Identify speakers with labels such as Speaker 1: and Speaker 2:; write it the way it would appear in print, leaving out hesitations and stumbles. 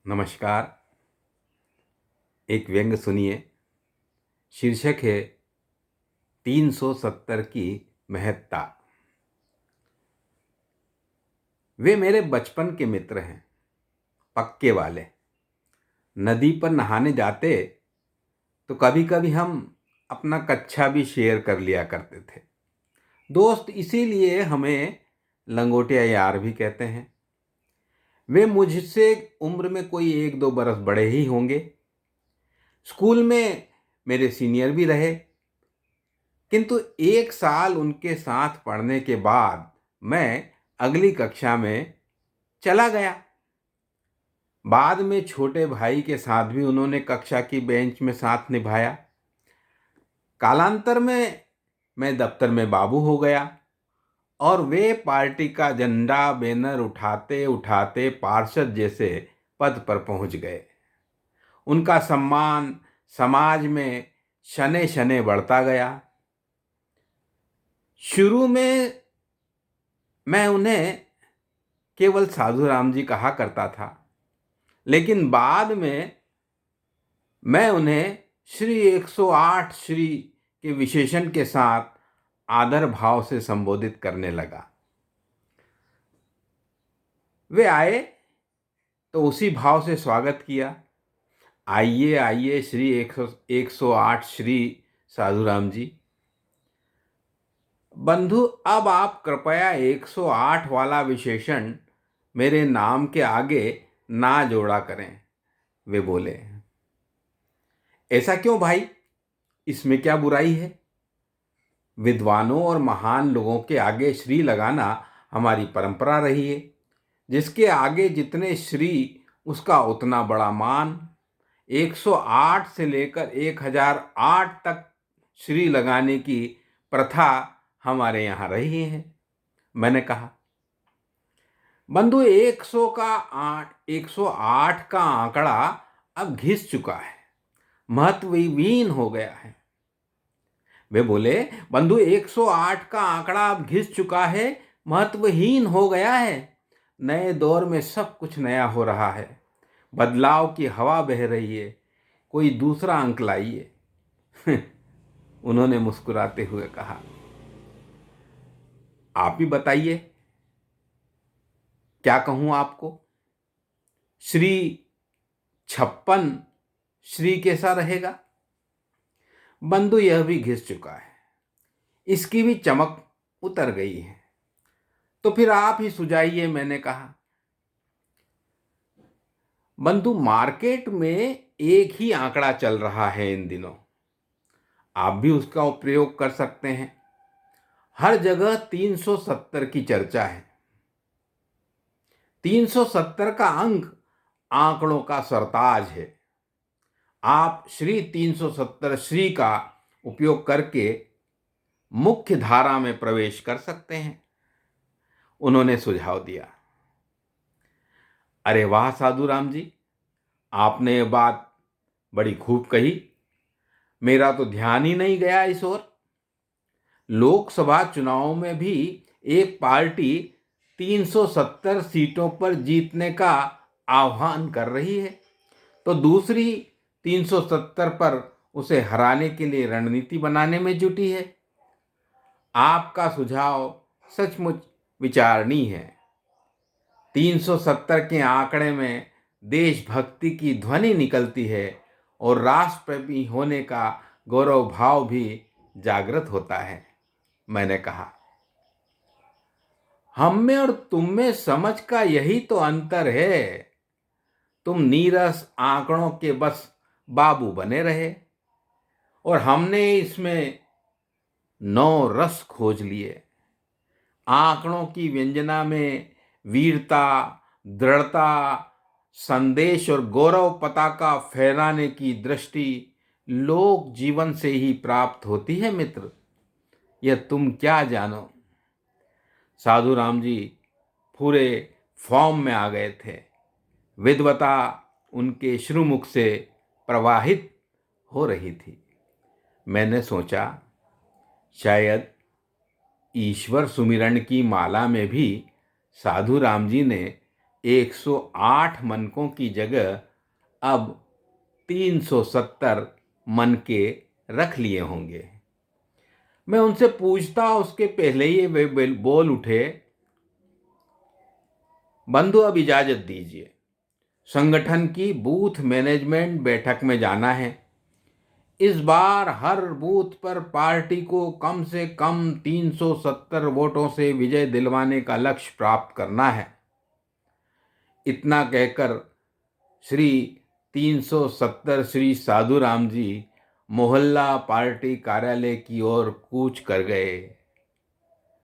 Speaker 1: नमस्कार। एक व्यंग सुनिए। शीर्षक है 370 की महत्ता। वे मेरे बचपन के मित्र हैं, पक्के वाले। नदी पर नहाने जाते तो कभी कभी हम अपना कच्छा भी शेयर कर लिया करते थे। दोस्त इसीलिए हमें लंगोटिया यार भी कहते हैं। वे मुझसे उम्र में कोई 1-2 बरस बड़े ही होंगे। स्कूल में मेरे सीनियर भी रहे, किंतु 1 साल उनके साथ पढ़ने के बाद मैं अगली कक्षा में चला गया। बाद में छोटे भाई के साथ भी उन्होंने कक्षा की बेंच में साथ निभाया। कालांतर में मैं दफ्तर में बाबू हो गया और वे पार्टी का झंडा बैनर उठाते उठाते पार्षद जैसे पद पर पहुंच गए। उनका सम्मान समाज में शने शने बढ़ता गया। शुरू में मैं उन्हें केवल साधु राम जी कहा करता था, लेकिन बाद में मैं उन्हें श्री 108 श्री के विशेषण के साथ आदर भाव से संबोधित करने लगा। वे आए तो उसी भाव से स्वागत किया। आइए आइए श्री 108 श्री साधु राम जी। बंधु, अब आप कृपया 108 वाला विशेषण मेरे नाम के आगे ना जोड़ा करें, वे बोले। ऐसा क्यों भाई? इसमें क्या बुराई है? विद्वानों और महान लोगों के आगे श्री लगाना हमारी परंपरा रही है। जिसके आगे जितने श्री उसका उतना बड़ा मान। 108 से लेकर 1008 तक श्री लगाने की प्रथा हमारे यहाँ रही है, मैंने कहा। बंधु, 108 का आंकड़ा अब घिस चुका है, महत्वहीन हो गया है। वे बोले, बंधु 108 का आंकड़ा अब घिस चुका है, महत्वहीन हो गया है। नए दौर में सब कुछ नया हो रहा है, बदलाव की हवा बह रही है। कोई दूसरा अंक लाइए। उन्होंने मुस्कुराते हुए कहा। आप ही बताइए, क्या कहूं आपको? श्री 56 श्री कैसा रहेगा? बंधु, यह भी घिस चुका है, इसकी भी चमक उतर गई है। तो फिर आप ही सुझाइए, मैंने कहा। बंधु, मार्केट में एक ही आंकड़ा चल रहा है इन दिनों, आप भी उसका प्रयोग कर सकते हैं। हर जगह 370 की चर्चा है। 370 का अंक आंकड़ों का सरताज है। आप श्री 370 श्री का उपयोग करके मुख्य धारा में प्रवेश कर सकते हैं, उन्होंने सुझाव दिया। अरे वाह साधु राम जी, आपने ये बात बड़ी खूब कही। मेरा तो ध्यान ही नहीं गया इस ओर। लोकसभा चुनाव में भी एक पार्टी 370 सीटों पर जीतने का आह्वान कर रही है, तो दूसरी 370 पर उसे हराने के लिए रणनीति बनाने में जुटी है। आपका सुझाव सचमुच विचारणीय है। 370 के आंकड़े में देशभक्ति की ध्वनि निकलती है और राष्ट्रप्रेमी होने का गौरव भाव भी जागृत होता है, मैंने कहा। हम में और तुम में समझ का यही तो अंतर है। तुम नीरस आंकड़ों के बस बाबू बने रहे और हमने इसमें 9 रस खोज लिए। आंकड़ों की व्यंजना में वीरता, दृढ़ता, संदेश और गौरव पताका फहराने की दृष्टि लोक जीवन से ही प्राप्त होती है मित्र। यह तुम क्या जानो। साधु राम जी पूरे फॉर्म में आ गए थे। विद्वता उनके श्रुमुख से प्रवाहित हो रही थी। मैंने सोचा, शायद ईश्वर सुमिरन की माला में भी साधु राम जी ने 108 मनकों की जगह अब 370 मन के रख लिए होंगे। मैं उनसे पूछता, उसके पहले ही वे बोल उठे, बंधु अब इजाजत दीजिए, संगठन की बूथ मैनेजमेंट बैठक में जाना है। इस बार हर बूथ पर पार्टी को कम से कम 370 वोटों से विजय दिलवाने का लक्ष्य प्राप्त करना है। इतना कहकर श्री 370 श्री साधुराम जी मोहल्ला पार्टी कार्यालय की ओर कूच कर गए।